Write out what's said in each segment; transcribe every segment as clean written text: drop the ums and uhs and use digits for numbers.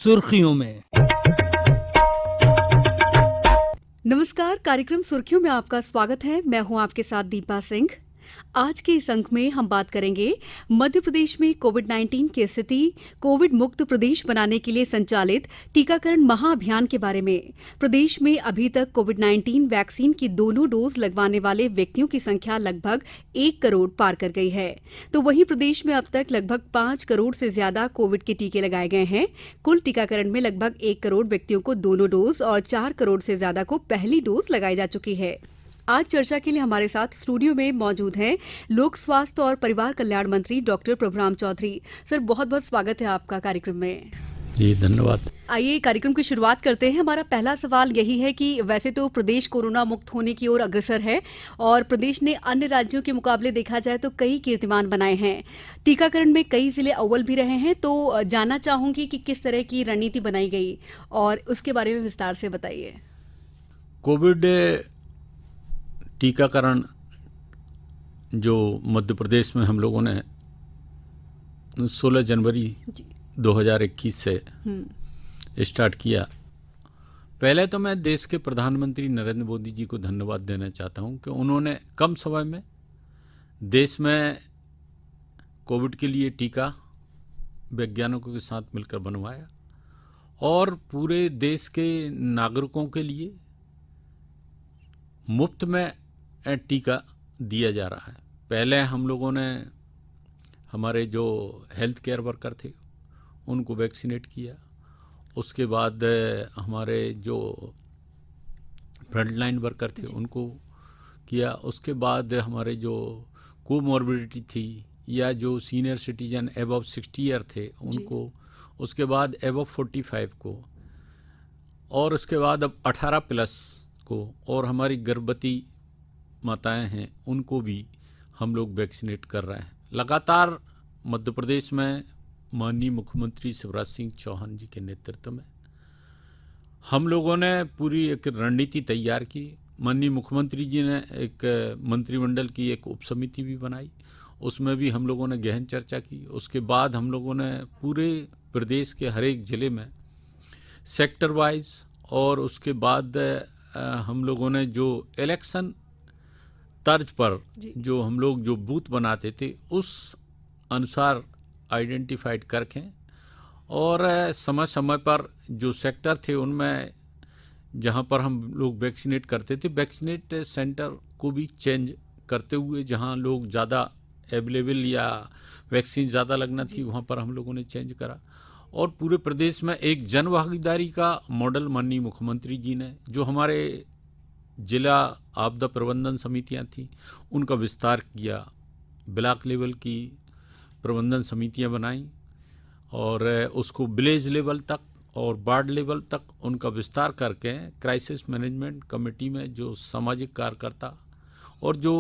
सुर्खियों में। नमस्कार, कार्यक्रम सुर्खियों में आपका स्वागत है। मैं हूं आपके साथ दीपा सिंह। आज के इस अंक में हम बात करेंगे मध्य प्रदेश में कोविड-19 की स्थिति, कोविड मुक्त प्रदेश बनाने के लिए संचालित टीकाकरण महाअभियान के बारे में। प्रदेश में अभी तक कोविड-19 वैक्सीन की दोनों डोज लगवाने वाले व्यक्तियों की संख्या लगभग 1 करोड़ पार कर गई है। तो वहीं प्रदेश में अब तक लगभग 5 करोड़ से ज्यादा कोविड के टीके लगाए गए हैं। कुल टीकाकरण में लगभग 1 करोड़ व्यक्तियों को दोनों डोज और 4 करोड़ से ज्यादा को पहली डोज लगाई जा चुकी है। आज चर्चा के लिए हमारे साथ स्टूडियो में मौजूद हैं लोक स्वास्थ्य और परिवार कल्याण मंत्री डॉक्टर प्रभुराम चौधरी। सर, बहुत बहुत स्वागत है आपका कार्यक्रम में। जी धन्यवाद। आइए कार्यक्रम की शुरुआत करते हैं। हमारा पहला सवाल यही है कि वैसे तो प्रदेश कोरोना मुक्त होने की ओर अग्रसर है और प्रदेश ने अन्य राज्यों के मुकाबले देखा जाए तो कई कीर्तिमान बनाए हैं। टीकाकरण में कई जिले अव्वल भी रहे हैं। तो जानना चाहूंगी कि किस तरह की रणनीति बनाई गई और उसके बारे में विस्तार से बताइए। कोविड टीकाकरण जो मध्य प्रदेश में हम लोगों ने 16 जनवरी 2021 से स्टार्ट किया। पहले तो मैं देश के प्रधानमंत्री नरेंद्र मोदी जी को धन्यवाद देना चाहता हूं कि उन्होंने कम समय में देश में कोविड के लिए टीका वैज्ञानिकों के साथ मिलकर बनवाया और पूरे देश के नागरिकों के लिए मुफ्त में टीका दिया जा रहा है। पहले हम लोगों ने हमारे जो हेल्थ केयर वर्कर थे उनको वैक्सीनेट किया, उसके बाद हमारे जो फ्रंटलाइन वर्कर थे उनको किया, उसके बाद हमारे जो कोमॉर्बिडिटी थी या जो सीनियर सिटीजन अबव 60 ईयर थे उनको, उसके बाद अबव 45 को, और उसके बाद अब 18 प्लस को, और हमारी गर्भवती माताएं हैं उनको भी हम लोग वैक्सीनेट कर रहे हैं। लगातार मध्य प्रदेश में माननीय मुख्यमंत्री शिवराज सिंह चौहान जी के नेतृत्व में हम लोगों ने पूरी एक रणनीति तैयार की। माननीय मुख्यमंत्री जी ने एक मंत्रिमंडल की एक उपसमिति भी बनाई, उसमें भी हम लोगों ने गहन चर्चा की। उसके बाद हम लोगों ने पूरे प्रदेश के हर एक ज़िले में सेक्टर वाइज, और उसके बाद हम लोगों ने जो इलेक्शन तर्ज पर जो हम लोग जो बूथ बनाते थे उस अनुसार आइडेंटिफाइड करके और समय समय पर जो सेक्टर थे उनमें जहां पर हम लोग वैक्सीनेट करते थे, वैक्सीनेट सेंटर को भी चेंज करते हुए जहां लोग ज़्यादा अवेलेबल या वैक्सीन ज़्यादा लगना थी वहां पर हम लोगों ने चेंज करा। और पूरे प्रदेश में एक जन भागीदारी का मॉडल माननीय मुख्यमंत्री जी ने, जो हमारे जिला आपदा प्रबंधन समितियां थी उनका विस्तार किया, ब्लॉक लेवल की प्रबंधन समितियां बनाई और उसको विलेज लेवल तक और वार्ड लेवल तक उनका विस्तार करके क्राइसिस मैनेजमेंट कमेटी में जो सामाजिक कार्यकर्ता और जो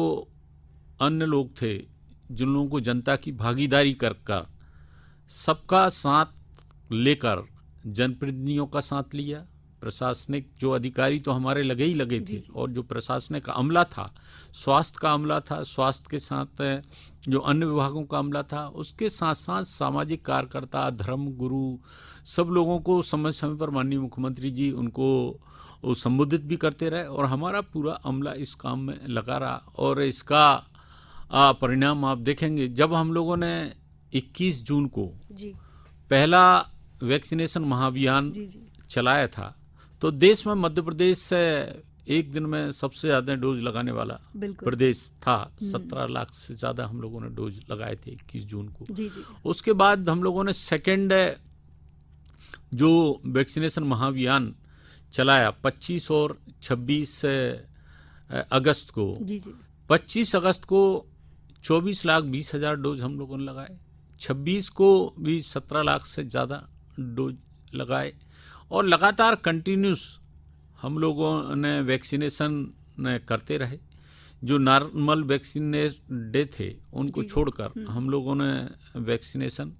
अन्य लोग थे, जिन लोगों को जनता की भागीदारी कर सबका साथ लेकर जनप्रतिनिधियों का साथ लिया। प्रशासनिक जो अधिकारी तो हमारे लगे ही लगे थे और जो प्रशासनिक का अमला था, स्वास्थ्य का अमला था, स्वास्थ्य के साथ जो अन्य विभागों का अमला था, उसके साथ साथ सामाजिक कार्यकर्ता, धर्म गुरु, सब लोगों को समय समय पर माननीय मुख्यमंत्री जी उनको संबोधित भी करते रहे और हमारा पूरा अमला इस काम में लगा रहा। और इसका परिणाम आप देखेंगे, जब हम लोगों ने 21 जून को पहला वैक्सीनेशन महाअभियान चलाया था तो देश में मध्य प्रदेश से एक दिन में सबसे ज़्यादा डोज लगाने वाला प्रदेश था। 17 लाख से ज़्यादा हम लोगों ने डोज लगाए थे 21 जून को। उसके बाद हम लोगों ने सेकेंड जो वैक्सीनेशन महाअभियान चलाया 25 और 26 अगस्त को। 25 अगस्त को 24,20,000 डोज हम लोगों ने लगाए, 26 को भी 17 लाख से ज़्यादा डोज लगाए और लगातार कंटिन्यूस हम लोगों ने वैक्सीनेशन करते रहे। जो नॉर्मल वैक्सीनेशन डे थे उनको छोड़कर हम लोगों ने वैक्सीनेशन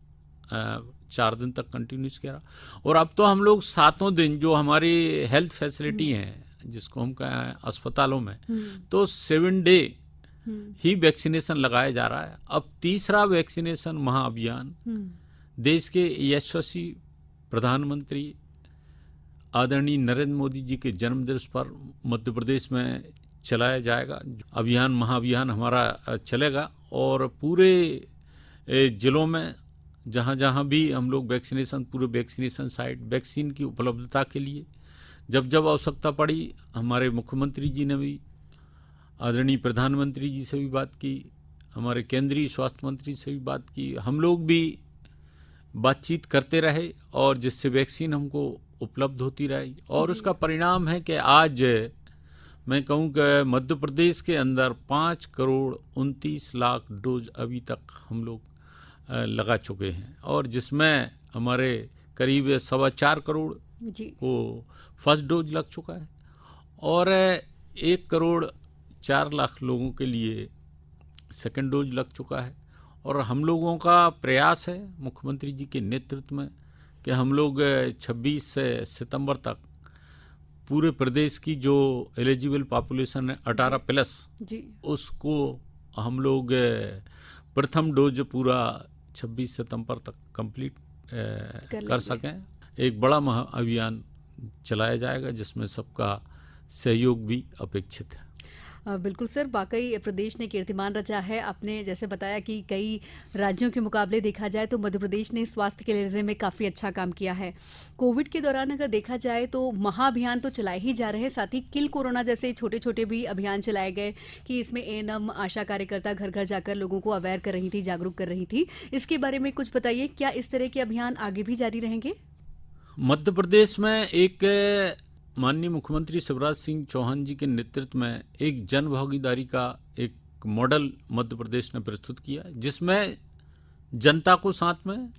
4 दिन तक कंटिन्यूस किया। और अब तो हम लोग 7 दिन जो हमारी हेल्थ फैसिलिटी हैं, जिसको हम कहें अस्पतालों में, तो 7 डे ही वैक्सीनेशन लगाया जा रहा है। अब तीसरा वैक्सीनेशन महाअभियान देश के यशस्वी प्रधानमंत्री आदरणीय नरेंद्र मोदी जी के जन्मदिवस पर मध्य प्रदेश में चलाया जाएगा। अभियान महाअभियान हमारा चलेगा और पूरे ज़िलों में जहाँ जहाँ भी हम लोग वैक्सीनेशन, पूरे वैक्सीनेशन साइट, वैक्सीन की उपलब्धता के लिए जब जब आवश्यकता पड़ी, हमारे मुख्यमंत्री जी ने भी आदरणीय प्रधानमंत्री जी से भी बात की, हमारे केंद्रीय स्वास्थ्य मंत्री से भी बात की, हम लोग भी बातचीत करते रहे और जिससे वैक्सीन हमको उपलब्ध होती रही। और उसका परिणाम है कि आज मैं कहूँ कि मध्य प्रदेश के अंदर 5,29,00,000 डोज अभी तक हम लोग लगा चुके हैं और जिसमें हमारे करीब 4.25 करोड़ को फर्स्ट डोज लग चुका है और 1,04,00,000 लोगों के लिए सेकंड डोज लग चुका है। और हम लोगों का प्रयास है मुख्यमंत्री जी के नेतृत्व में कि हम लोग 26 सितंबर तक पूरे प्रदेश की जो एलिजिबल पॉपुलेशन है 18+ उसको हम लोग प्रथम डोज पूरा 26 सितंबर तक कंप्लीट कर सकें। एक बड़ा महाअभियान चलाया जाएगा जिसमें सबका सहयोग भी अपेक्षित है। बिल्कुल सर, वाकई प्रदेश ने कीर्तिमान रचा है। आपने जैसे बताया कि कई राज्यों के मुकाबले देखा जाए तो मध्य प्रदेश ने स्वास्थ्य के लिहाज में काफ़ी अच्छा काम किया है। कोविड के दौरान अगर देखा जाए तो महाअभियान तो चलाए ही जा रहे हैं, साथ ही किल कोरोना जैसे छोटे छोटे भी अभियान चलाए गए कि इसमें एएनएम आशा कार्यकर्ता घर घर जाकर लोगों को अवेयर कर रही थी, जागरूक कर रही थी। इसके बारे में कुछ बताइए, क्या इस तरह के अभियान आगे भी जारी रहेंगे? मध्य प्रदेश में एक माननीय मुख्यमंत्री शिवराज सिंह चौहान जी के नेतृत्व में एक जन भागीदारी का एक मॉडल मध्य प्रदेश ने प्रस्तुत किया, जिसमें जनता को साथ में,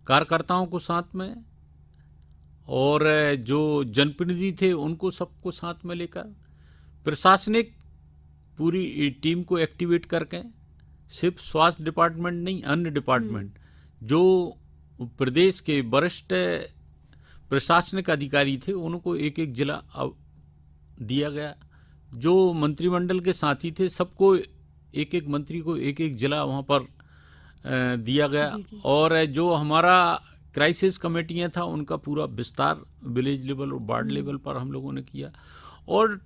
कार्यकर्ताओं को साथ में और जो जनप्रतिनिधि थे उनको सबको साथ में लेकर प्रशासनिक पूरी टीम को एक्टिवेट करके, सिर्फ स्वास्थ्य डिपार्टमेंट नहीं, अन्य डिपार्टमेंट जो प्रदेश के वरिष्ठ प्रशासनिक अधिकारी थे उनको एक एक जिला दिया गया। जो मंत्रिमंडल के साथी थे सबको, एक एक मंत्री को एक एक जिला वहाँ पर दिया गया। और जो हमारा क्राइसिस कमेटियाँ था उनका पूरा विस्तार विलेज लेवल और वार्ड लेवल पर हम लोगों ने किया। और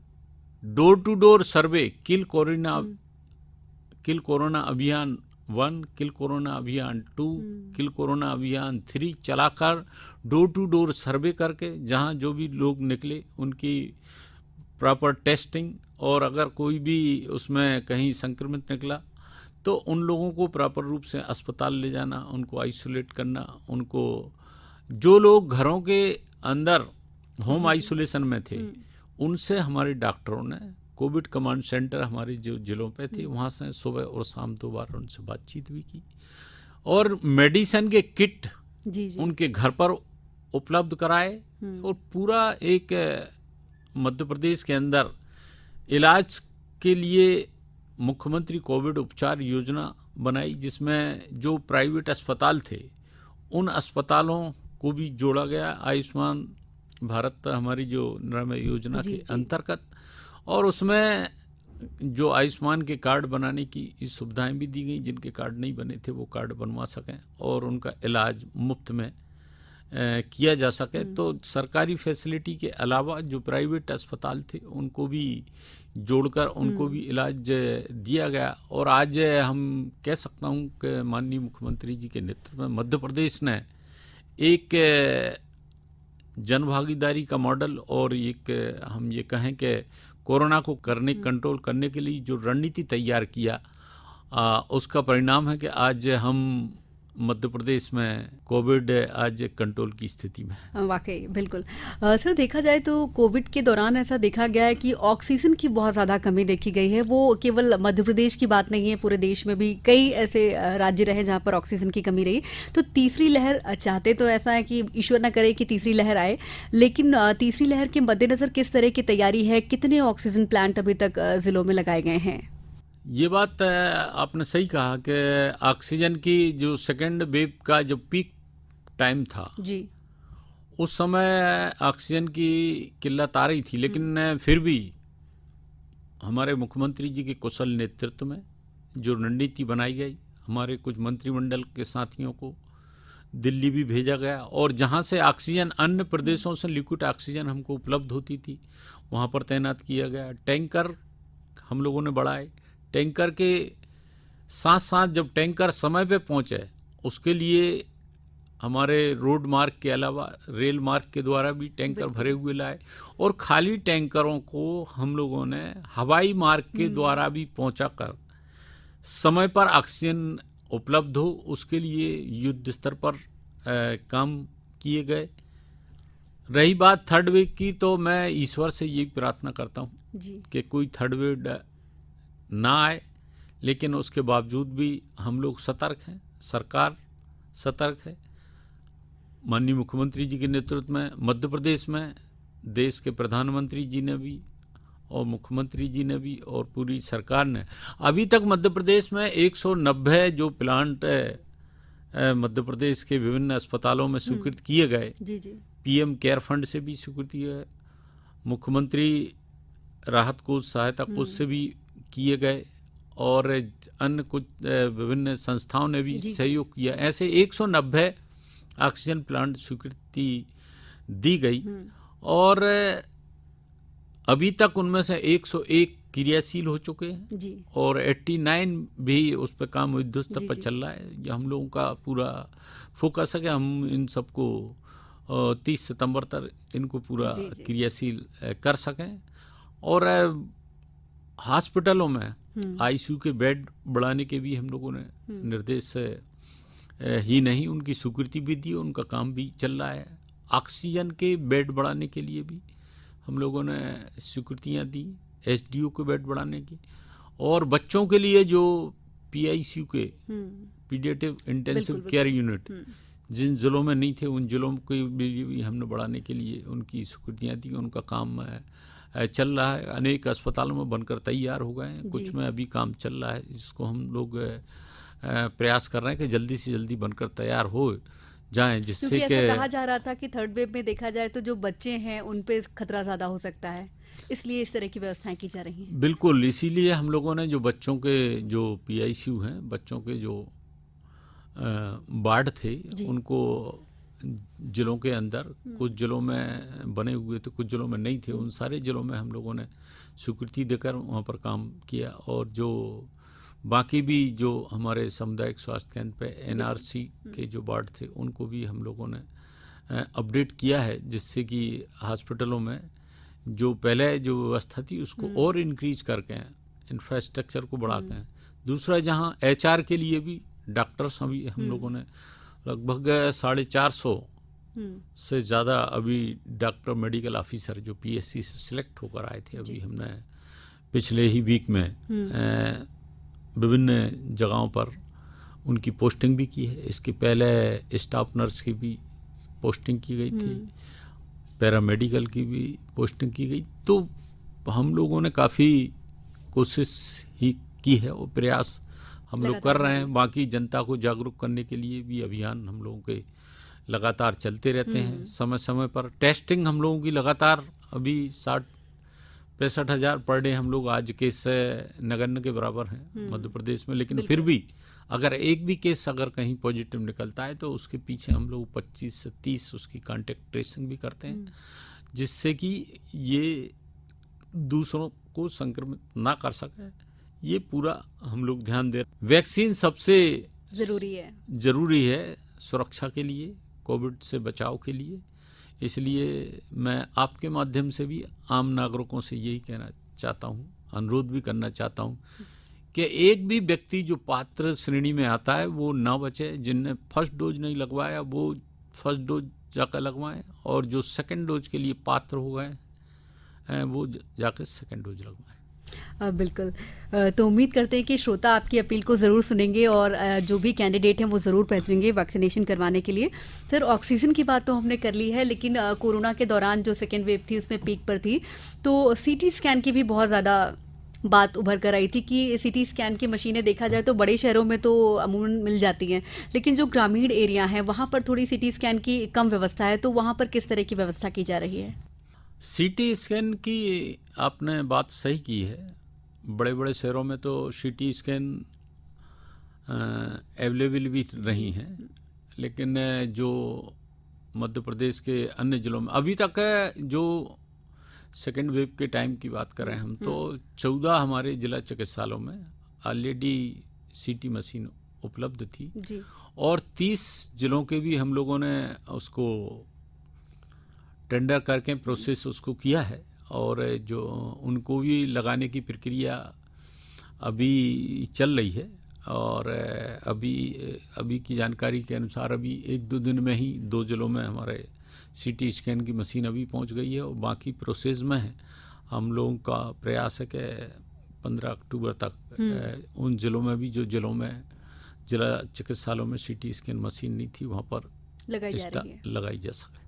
door to door survey, kill corona अभियान 1, किल कोरोना अभियान 2, किल कोरोना अभियान 3 चलाकर डोर टू डोर सर्वे करके जहां जो भी लोग निकले उनकी प्रॉपर टेस्टिंग, और अगर कोई भी उसमें कहीं संक्रमित निकला तो उन लोगों को प्रॉपर रूप से अस्पताल ले जाना, उनको आइसोलेट करना, उनको जो लोग घरों के अंदर होम आइसोलेशन में थे उनसे हमारे डॉक्टरों ने कोविड कमांड सेंटर हमारे जो जिलों पे थे वहाँ से सुबह और शाम 2 बार उनसे बातचीत भी की और मेडिसिन के किट उनके घर पर उपलब्ध कराए। और पूरा एक मध्य प्रदेश के अंदर इलाज के लिए मुख्यमंत्री कोविड उपचार योजना बनाई, जिसमें जो प्राइवेट अस्पताल थे उन अस्पतालों को भी जोड़ा गया आयुष्मान भारत हमारी जो निरामय योजना के अंतर्गत। और उसमें जो आयुष्मान के कार्ड बनाने की सुविधाएं भी दी गई, जिनके कार्ड नहीं बने थे वो कार्ड बनवा सकें और उनका इलाज मुफ्त में किया जा सके। तो सरकारी फैसिलिटी के अलावा जो प्राइवेट अस्पताल थे उनको भी जोड़कर उनको भी इलाज दिया गया। और आज हम कह सकता हूँ कि माननीय मुख्यमंत्री जी के नेतृत्व में मध्य प्रदेश ने एक जनभागीदारी का मॉडल और एक हम ये कहें कि कोरोना को कंट्रोल करने के लिए जो रणनीति तैयार किया, उसका परिणाम है कि आज हम मध्य प्रदेश में कोविड आज कंट्रोल की स्थिति में। वाकई बिल्कुल सर, देखा जाए तो कोविड के दौरान ऐसा देखा गया है कि ऑक्सीजन की बहुत ज़्यादा कमी देखी गई है। वो केवल मध्य प्रदेश की बात नहीं है, पूरे देश में भी कई ऐसे राज्य रहे जहाँ पर ऑक्सीजन की कमी रही। तो तीसरी लहर चाहते तो ऐसा है कि ईश्वर न करे कि तीसरी लहर आए, लेकिन तीसरी लहर के मद्देनज़र किस तरह की तैयारी है, कितने ऑक्सीजन प्लांट अभी तक ज़िलों में लगाए गए हैं? ये बात आपने सही कहा कि ऑक्सीजन की जो सेकेंड वेव का जो पीक टाइम था जी, उस समय ऑक्सीजन की किल्लत आ रही थी, लेकिन फिर भी हमारे मुख्यमंत्री जी के कुशल नेतृत्व में जो रणनीति बनाई गई, हमारे कुछ मंत्रिमंडल के साथियों को दिल्ली भी भेजा गया, और जहाँ से ऑक्सीजन अन्य प्रदेशों से लिक्विड ऑक्सीजन हमको उपलब्ध होती थी वहाँ पर तैनात किया गया। टैंकर हम लोगों ने बढ़ाए। टैंकर के साथ साथ जब टैंकर समय पे पहुँचे उसके लिए हमारे रोड मार्ग के अलावा रेल मार्ग के द्वारा भी टैंकर भरे हुए लाए, और खाली टैंकरों को हम लोगों ने हवाई मार्ग के द्वारा भी पहुंचाकर समय पर ऑक्सीजन उपलब्ध हो उसके लिए युद्ध स्तर पर काम किए गए। रही बात थर्ड वेव की, तो मैं ईश्वर से यही प्रार्थना करता हूं कि कोई थर्ड वेव ना आए, लेकिन उसके बावजूद भी हम लोग सतर्क हैं, सरकार सतर्क है। माननीय मुख्यमंत्री जी के नेतृत्व में मध्य प्रदेश में देश के प्रधानमंत्री जी ने भी और मुख्यमंत्री जी ने भी और पूरी सरकार ने अभी तक मध्य प्रदेश में 190 जो प्लांट मध्य प्रदेश के विभिन्न अस्पतालों में स्वीकृत किए गए। पीएम केयर फंड से भी स्वीकृति है, मुख्यमंत्री राहत कोष सहायता कोष से भी किए गए, और अन्य कुछ विभिन्न संस्थाओं ने भी सहयोग किया। ऐसे 190 ऑक्सीजन प्लांट स्वीकृति दी गई, और अभी तक उनमें से 101 क्रियाशील हो चुके हैं और 89 भी उस पर काम युद्ध स्तर पर चल रहा है। ये हम लोगों का पूरा फोकस है कि हम इन सबको 30 सितंबर तक इनको पूरा क्रियाशील कर सकें। और हॉस्पिटलों में आईसीयू के बेड बढ़ाने के भी हम लोगों ने निर्देश ही नहीं, उनकी स्वीकृति भी दी, उनका काम भी चल रहा है। ऑक्सीजन के बेड बढ़ाने के लिए भी हम लोगों ने स्वीकृतियाँ दी, एचडीयू के बेड बढ़ाने की, और बच्चों के लिए जो पीआईसीयू के पीडियाट्रिक इंटेंसिव केयर यूनिट जिन जिलों में नहीं थे उन जिलों के लिए भी हमने बढ़ाने के लिए उनकी स्वीकृतियाँ दी। उनका काम चल रहा है, अनेक अस्पतालों में बनकर तैयार हो गए हैं, कुछ में अभी काम चल रहा है, जिसको हम लोग प्रयास कर रहे हैं कि जल्दी से जल्दी बनकर तैयार हो जाएं, जिससे कि कहा जा रहा था कि थर्ड वेव में देखा जाए तो जो बच्चे हैं उन पे खतरा ज़्यादा हो सकता है, इसलिए इस तरह की व्यवस्थाएं की जा रही हैं। बिल्कुल, इसीलिए हम लोगों ने जो बच्चों के जो पीआईसीयू हैं, बच्चों के जो वार्ड थे उनको जिलों के अंदर कुछ जिलों में बने हुए थे, कुछ जिलों में नहीं थे, उन सारे जिलों में हम लोगों ने स्वीकृति देकर वहाँ पर काम किया। और जो बाकी भी जो हमारे सामुदायिक स्वास्थ्य केंद्र पे एनआरसी के जो वार्ड थे उनको भी हम लोगों ने अपडेट किया है, जिससे कि हॉस्पिटलों में जो पहले जो व्यवस्था थी उसको और इंक्रीज करके इंफ्रास्ट्रक्चर को बढ़ा के। दूसरा, जहाँ एचआर के लिए भी डॉक्टर्स अभी हम लोगों ने लगभग 450 से ज़्यादा अभी डॉक्टर मेडिकल ऑफिसर जो पीएससी से सिलेक्ट होकर आए थे, अभी हमने पिछले ही वीक में विभिन्न जगहों पर उनकी पोस्टिंग भी की है। इसके पहले स्टाफ नर्स की भी पोस्टिंग की गई थी, पैरामेडिकल की भी पोस्टिंग की गई। तो हम लोगों ने काफ़ी कोशिश ही की है और प्रयास हम लोग कर रहे हैं। बाकी जनता को जागरूक करने के लिए भी अभियान हम लोगों के लगातार चलते रहते हैं। समय समय पर टेस्टिंग हम लोगों की लगातार अभी 60-65 हज़ार पर डे हम लोग आज केस नगण्य के बराबर हैं मध्य प्रदेश में। लेकिन फिर भी अगर एक भी केस अगर कहीं पॉजिटिव निकलता है तो उसके पीछे हम लोग 25 से 30 उसकी कॉन्टेक्ट ट्रेसिंग भी करते हैं, जिससे कि ये दूसरों को संक्रमित ना कर सके। ये पूरा हम लोग ध्यान दे। वैक्सीन सबसे ज़रूरी है सुरक्षा के लिए, कोविड से बचाव के लिए। इसलिए मैं आपके माध्यम से भी आम नागरिकों से यही कहना चाहता हूँ, अनुरोध भी करना चाहता हूँ कि एक भी व्यक्ति जो पात्र श्रेणी में आता है वो ना बचे। जिनने फर्स्ट डोज नहीं लगवाया वो फर्स्ट डोज जाकर लगवाएं, और जो सेकंड डोज के लिए पात्र हो गए वो जाकर सेकंड डोज लगवाएं। बिल्कुल, तो उम्मीद करते हैं कि श्रोता आपकी अपील को ज़रूर सुनेंगे और जो भी कैंडिडेट हैं वो ज़रूर पहुंचेंगे वैक्सीनेशन करवाने के लिए। फिर ऑक्सीजन की बात तो हमने कर ली है, लेकिन कोरोना के दौरान जो सेकेंड वेव थी उसमें पीक पर थी, तो सीटी स्कैन की भी बहुत ज़्यादा बात उभर कर आई थी कि सीटी स्कैन की मशीनें देखा जाए तो बड़े शहरों में तो अमूमन मिल जाती हैं, लेकिन जो ग्रामीण एरिया है वहाँ पर थोड़ी सीटी स्कैन की कम व्यवस्था है, तो वहाँ पर किस तरह की व्यवस्था की जा रही है? सीटी स्कैन की आपने बात सही की है। बड़े बड़े शहरों में तो सीटी स्कैन अवेलेबल भी नहीं है, लेकिन जो मध्य प्रदेश के अन्य जिलों में अभी तक जो सेकेंड वेव के टाइम की बात करें हम, तो 14 हमारे जिला चिकित्सालयों में ऑलरेडी सीटी मशीन उपलब्ध थी जी। और 30 जिलों के भी हम लोगों ने उसको टेंडर करके प्रोसेस उसको किया है और जो उनको भी लगाने की प्रक्रिया अभी चल रही है। और अभी की जानकारी के अनुसार अभी 1-2 दिन में ही 2 जिलों में हमारे सीटी स्कैन की मशीन अभी पहुंच गई है और बाकी प्रोसेस में है। हम लोगों का प्रयास है कि 15 अक्टूबर तक उन जिलों में भी जो जिलों में जिला चिकित्सालयों में सीटी स्कैन मशीन नहीं थी वहाँ पर लगाई जा सके।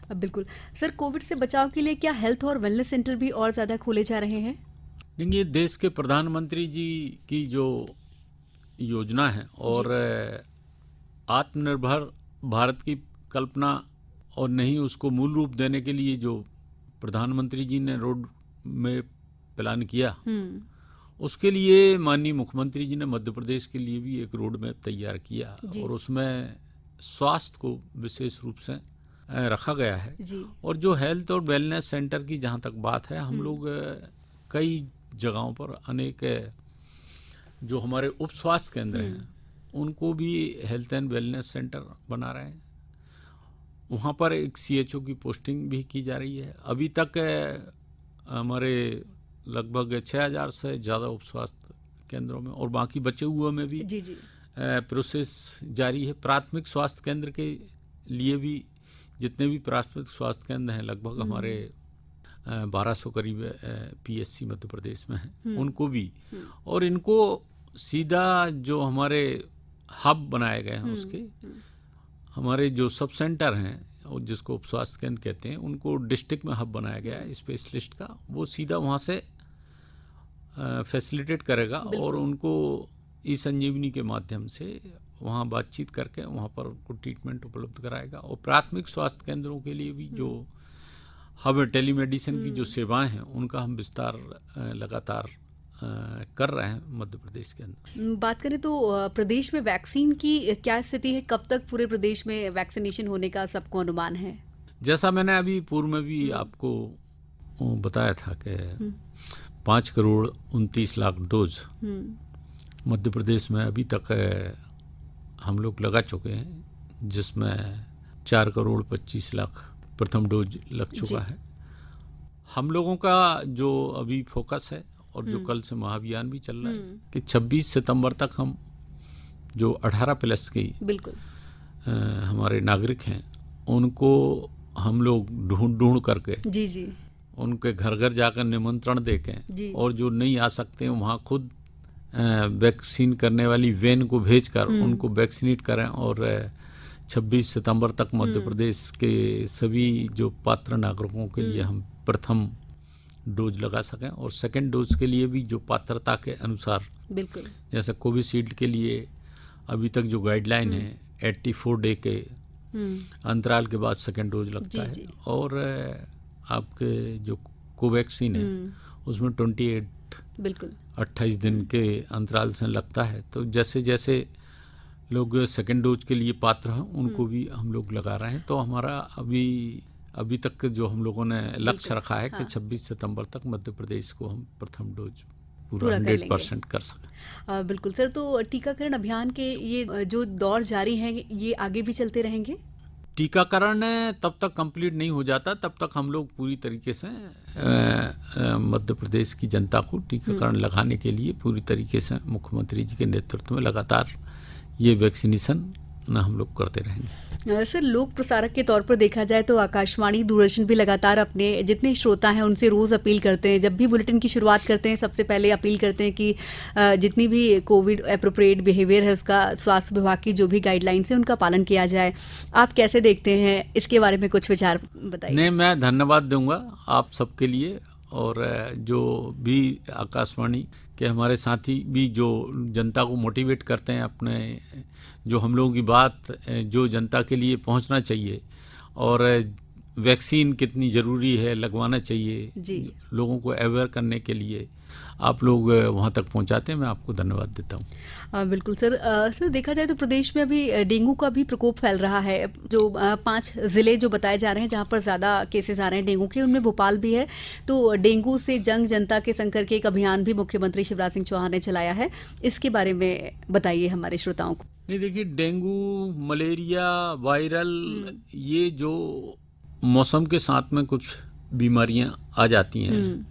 अब बिल्कुल सर, कोविड से बचाव के लिए क्या हेल्थ और वेलनेस सेंटर भी और ज़्यादा खोले जा रहे हैं? देखिए, देश के प्रधानमंत्री जी की जो योजना है और आत्मनिर्भर भारत की कल्पना और नहीं उसको मूल रूप देने के लिए जो प्रधानमंत्री जी ने रोड में प्लान किया, उसके लिए माननीय मुख्यमंत्री जी ने मध्य प्रदेश के लिए भी एक रोड मैप तैयार किया और उसमें स्वास्थ्य को विशेष रूप से रखा गया है जी। और जो हेल्थ और वेलनेस सेंटर की जहाँ तक बात है, हम लोग कई जगहों पर अनेक जो हमारे उप स्वास्थ्य केंद्र हैं उनको भी हेल्थ एंड वेलनेस सेंटर बना रहे हैं। वहाँ पर एक CHO की पोस्टिंग भी की जा रही है। अभी तक हमारे लगभग 6000 से ज़्यादा उप स्वास्थ्य केंद्रों में और बाकी बचे हुए में भी प्रोसेस जारी है। प्राथमिक स्वास्थ्य केंद्र के लिए भी जितने भी प्राथमिक स्वास्थ्य केंद्र हैं लगभग हमारे 1200 करीब PSC मध्य प्रदेश में हैं, उनको भी और इनको सीधा जो हमारे हब बनाए गए हैं उसके हमारे जो सब सेंटर हैं और जिसको उप स्वास्थ्य केंद्र कहते हैं उनको डिस्ट्रिक्ट में हब बनाया गया है स्पेशलिस्ट का, वो सीधा वहाँ से फैसिलिटेट करेगा और उनको ई-संजीवनी के माध्यम से वहाँ बातचीत करके वहाँ पर उनको ट्रीटमेंट उपलब्ध कराएगा। और प्राथमिक स्वास्थ्य केंद्रों के लिए भी जो हब टेलीमेडिसिन की जो सेवाएं हैं उनका हम विस्तार लगातार कर रहे हैं मध्य प्रदेश के अंदर। बात करें तो प्रदेश में वैक्सीन की क्या स्थिति है? कब तक पूरे प्रदेश में वैक्सीनेशन होने का सबको अनुमान है? जैसा मैंने अभी पूर्व में भी आपको बताया था कि 5,29,00,000 डोज मध्य प्रदेश में अभी तक हम लोग लगा चुके हैं, जिसमें 4,25,00,000 प्रथम डोज लग चुका है। हम लोगों का जो अभी फोकस है और जो कल से महाअभियान भी चल रहा है कि 26 सितंबर तक हम जो 18+ की हमारे नागरिक हैं उनको हम लोग ढूंढ करके उनके घर घर जाकर निमंत्रण देके और जो नहीं आ सकते हैं वहाँ खुद वैक्सीन करने वाली वैन को भेजकर उनको वैक्सीनेट करें और 26 सितंबर तक मध्य प्रदेश के सभी जो पात्र नागरिकों के लिए हम प्रथम डोज लगा सकें और सेकंड डोज के लिए भी जो पात्रता के अनुसार जैसे कोविशील्ड के लिए अभी तक जो गाइडलाइन है 84 डे के अंतराल के बाद सेकंड डोज लगता है और आपके जो कोवैक्सीन है उसमें 28 दिन के अंतराल से लगता है। तो जैसे जैसे लोग सेकंड डोज के लिए पात्र हैं उनको भी हम लोग लगा रहे हैं। तो हमारा अभी तक जो हम लोगों ने लक्ष्य रखा है कि 26 सितंबर तक मध्य प्रदेश को हम प्रथम डोज पूरा 100% कर सकें। बिल्कुल सर, तो टीकाकरण अभियान के ये जो दौर जारी है ये आगे भी चलते रहेंगे? टीकाकरण तब तक कंप्लीट नहीं हो जाता तब तक हम लोग पूरी तरीके से मध्य प्रदेश की जनता को टीकाकरण लगाने के लिए पूरी तरीके से मुख्यमंत्री जी के नेतृत्व में लगातार ये वैक्सीनेशन हम लोग करते रहेंगे। सर, लोक प्रसारक के तौर पर देखा जाए तो आकाशवाणी, दूरदर्शन भी लगातार अपने जितने श्रोता हैं उनसे रोज़ अपील करते हैं, जब भी बुलेटिन की शुरुआत करते हैं सबसे पहले अपील करते हैं कि जितनी भी कोविड एप्रोप्रिएट बिहेवियर है उसका स्वास्थ्य विभाग की जो भी गाइडलाइंस है उनका पालन किया जाए। आप कैसे देखते हैं, इसके बारे में कुछ विचार बताइए। नहीं, मैं धन्यवाद दूंगा आप सबके लिए और जो भी आकाशवाणी के हमारे साथी भी जो जनता को मोटिवेट करते हैं अपने जो हम लोगों की बात जो जनता के लिए पहुंचना चाहिए और वैक्सीन कितनी ज़रूरी है लगवाना चाहिए लोगों को अवेयर करने के लिए आप लोग वहाँ तक पहुँचाते हैं, मैं आपको धन्यवाद देता हूँ। बिल्कुल सर। सर देखा जाए तो प्रदेश में अभी डेंगू का भी प्रकोप फैल रहा है। जो 5 जिले जो बताए जा रहे हैं जहाँ पर ज़्यादा केसेस आ रहे हैं डेंगू के, उनमें भोपाल भी है। तो डेंगू से जंग जनता के संग करके एक अभियान भी मुख्यमंत्री शिवराज सिंह चौहान ने चलाया है। इसके बारे में बताइए हमारे श्रोताओं को। नहीं, देखिए, डेंगू, मलेरिया, वायरल, ये जो मौसम के साथ में कुछ बीमारियां आ जाती हैं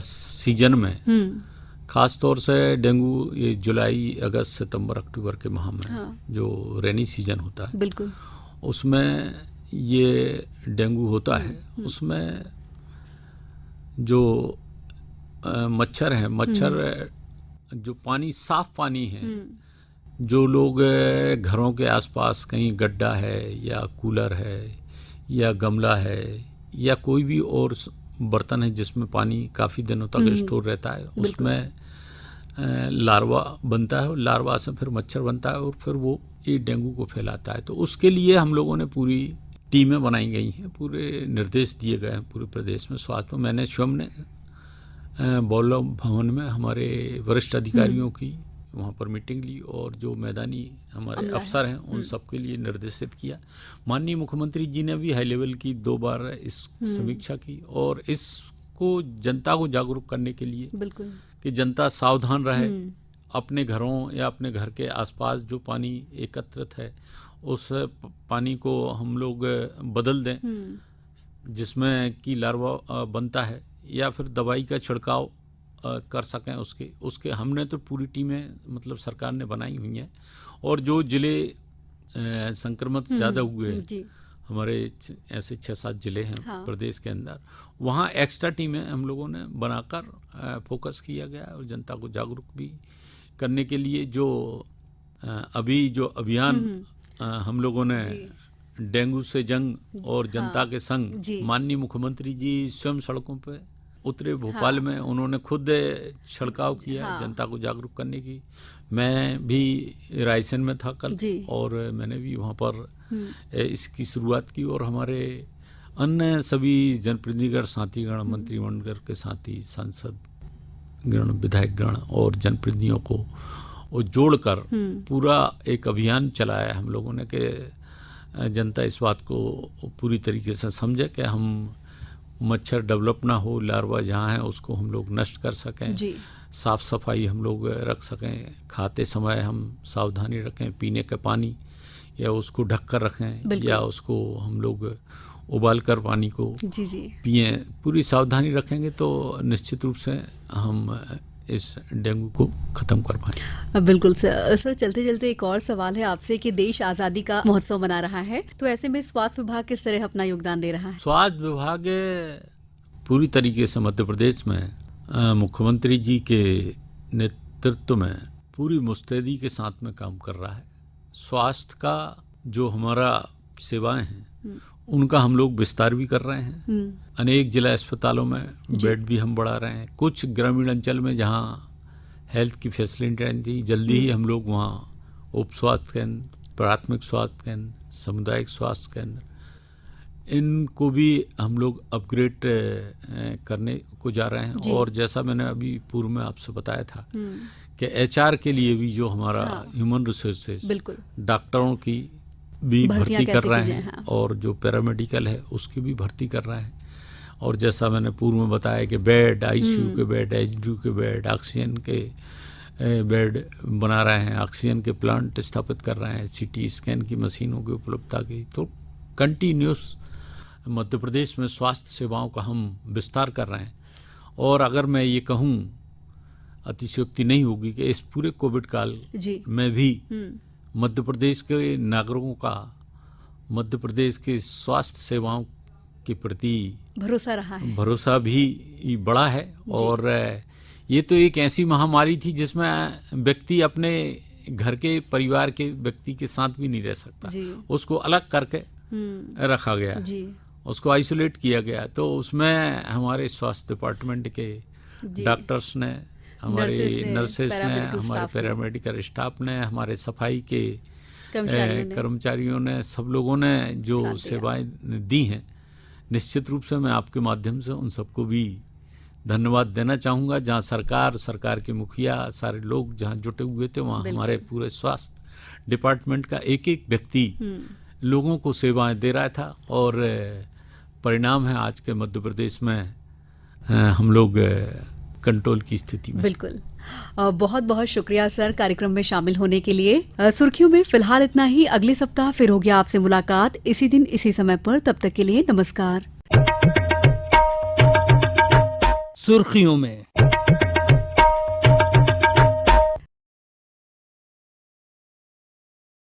सीजन में, खास तौर से डेंगू ये जुलाई, अगस्त, सितंबर, अक्टूबर के माह में जो रेनी सीजन होता है, बिल्कुल, उसमें ये डेंगू होता है। उसमें जो मच्छर हैं, मच्छर जो पानी, साफ पानी है, जो लोग घरों के आसपास कहीं गड्ढा है या कूलर है या गमला है या कोई भी और बर्तन है जिसमें पानी काफ़ी दिनों तक स्टोर रहता है, उसमें लार्वा बनता है और लार्वा से फिर मच्छर बनता है और फिर वो ये डेंगू को फैलाता है। तो उसके लिए हम लोगों ने पूरी टीमें बनाई गई हैं, पूरे निर्देश दिए गए हैं पूरे प्रदेश में स्वास्थ्य में। मैंने स्वयं ने बौल्लभ भवन में हमारे वरिष्ठ अधिकारियों की वहाँ पर मीटिंग ली और जो मैदानी हमारे अफसर हैं उन सबके लिए निर्देशित किया। माननीय मुख्यमंत्री जी ने भी हाई लेवल की 2 बार इस समीक्षा की और इसको जनता को जागरूक करने के लिए, बिल्कुल, कि जनता सावधान रहे, अपने घरों या अपने घर के आसपास जो पानी एकत्रित है उस पानी को हम लोग बदल दें जिसमें कि लार्वा बनता है, या फिर दवाई का छिड़काव कर सकें उसके हमने तो पूरी टीमें मतलब सरकार ने बनाई हुई हैं। और जो जिले संक्रमित ज़्यादा हुए हैं, हमारे ऐसे 6-7 जिले हैं प्रदेश के अंदर, वहाँ एक्स्ट्रा टीमें हम लोगों ने बनाकर फोकस किया गया और जनता को जागरूक भी करने के लिए जो अभी जो अभियान हम लोगों ने डेंगू से जंग और जनता के संग, माननीय मुख्यमंत्री जी स्वयं सड़कों पे उतरे भोपाल में, उन्होंने खुद छिड़काव किया जनता को जागरूक करने की। मैं भी रायसेन में था कल और मैंने भी वहाँ पर इसकी शुरुआत की और हमारे अन्य सभी जनप्रतिनिधिगण, साथीगण, मंत्रिमंडल के साथी, सांसद गण, विधायक गण और जनप्रतिनिधियों को वो जोड़कर पूरा एक अभियान चलाया हम लोगों ने कि जनता इस बात को पूरी तरीके से समझे कि हम मच्छर डेवलप ना हो, लार्वा जहाँ है उसको हम लोग नष्ट कर सकें, साफ सफाई हम लोग रख सकें, खाते समय हम सावधानी रखें, पीने का पानी या उसको ढक कर रखें या उसको हम लोग उबाल कर पानी को पिएं, पूरी सावधानी रखेंगे तो निश्चित रूप से हम इस डेंगू को खत्म कर पाएं। बिल्कुल सर, चलते चलते एक और सवाल है आपसे कि देश आज़ादी का महोत्सव मना रहा है, तो ऐसे में स्वास्थ्य विभाग किस तरह अपना योगदान दे रहा है? स्वास्थ्य विभाग पूरी तरीके से मध्य प्रदेश में मुख्यमंत्री जी के नेतृत्व में पूरी मुस्तैदी के साथ में काम कर रहा है। स्वास्थ्य का जो हमारा सेवाएं हैं उनका हम लोग विस्तार भी कर रहे हैं। अनेक जिला अस्पतालों में बेड भी हम बढ़ा रहे हैं। कुछ ग्रामीण अंचल में जहां हेल्थ की फैसिलिटी नहीं थी, जल्दी ही हम लोग वहाँ उप स्वास्थ्य केंद्र, प्राथमिक स्वास्थ्य केंद्र, सामुदायिक स्वास्थ्य केंद्र, इनको भी हम लोग अपग्रेड करने को जा रहे हैं। और जैसा मैंने अभी पूर्व में आपसे बताया था कि HR के लिए भी जो हमारा ह्यूमन रिसोर्सेज, डॉक्टरों की भी भर्ती कर रहे हैं और जो पैरामेडिकल है उसकी भी भर्ती कर रहे हैं। और जैसा मैंने पूर्व में बताया कि बेड, ICU के बेड, HDU के बेड, ऑक्सीजन के बेड बना रहे हैं, ऑक्सीजन के प्लांट स्थापित कर रहे हैं, CT स्कैन की मशीनों की उपलब्धता की। तो कंटिन्यूस मध्य प्रदेश में स्वास्थ्य सेवाओं का हम विस्तार कर रहे हैं। और अगर मैं ये कहूँ, अतिशयोक्ति नहीं होगी कि इस पूरे कोविड काल में भी मध्य प्रदेश के नागरिकों का मध्य प्रदेश के स्वास्थ्य सेवाओं के प्रति भरोसा रहा है, भरोसा भी बढ़ा है। और ये तो एक ऐसी महामारी थी जिसमें व्यक्ति अपने घर के परिवार के व्यक्ति के साथ भी नहीं रह सकता, उसको अलग करके रखा गया, उसको आइसोलेट किया गया। तो उसमें हमारे स्वास्थ्य डिपार्टमेंट के डॉक्टर्स ने, हमारे नर्सेस ने, हमारे पैरामेडिकल स्टाफ ने, हमारे सफाई के कर्मचारियों ने, सब लोगों ने जो सेवाएं दी हैं, निश्चित रूप से मैं आपके माध्यम से उन सबको भी धन्यवाद देना चाहूँगा। जहाँ सरकार के मुखिया सारे लोग जहाँ जुटे हुए थे, वहाँ हमारे पूरे स्वास्थ्य डिपार्टमेंट का एक एक व्यक्ति लोगों को सेवाएं दे रहा था, और परिणाम है आज के मध्य प्रदेश में हम लोग कंट्रोल की स्थिति में। बिल्कुल। बहुत बहुत शुक्रिया सर कार्यक्रम में शामिल होने के लिए। सुर्खियों में फिलहाल इतना ही। अगले सप्ताह फिर होगी आपसे मुलाकात इसी दिन इसी समय पर। तब तक के लिए नमस्कार। सुर्खियों में